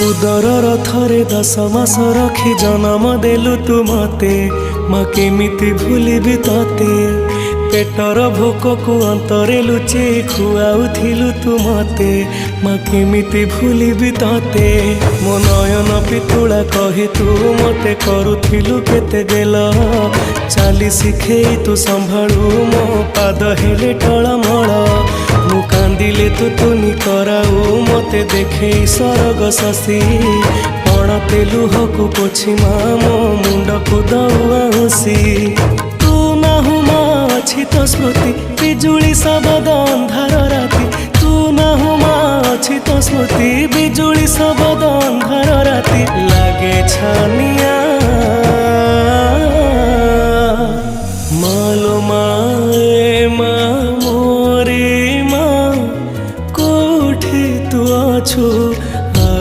उदर थरे 10 मास रखी जन्म देलु तू मते माँ केमिति भूलिबी तते पेटर भोक को अंतरे लुचे खुआउथिलु तू मते माँ केमिति भूलिबी तते मो नयन पितुला कही तू मते करुथिलु केते गेल चाली शिखेई तू संभाळु मो पाद हेले टळमळ मु कांदिले तू तुनी कराऊ मते देखे सरग शशि पणते लुहकु पोछि मो मुंड को दउसी तू नाहु माँ अछि तो स्मृति बिजुली सबद अंधार राति तू नाहु माँ अछि तो स्मृति बिजुली सबद अंधार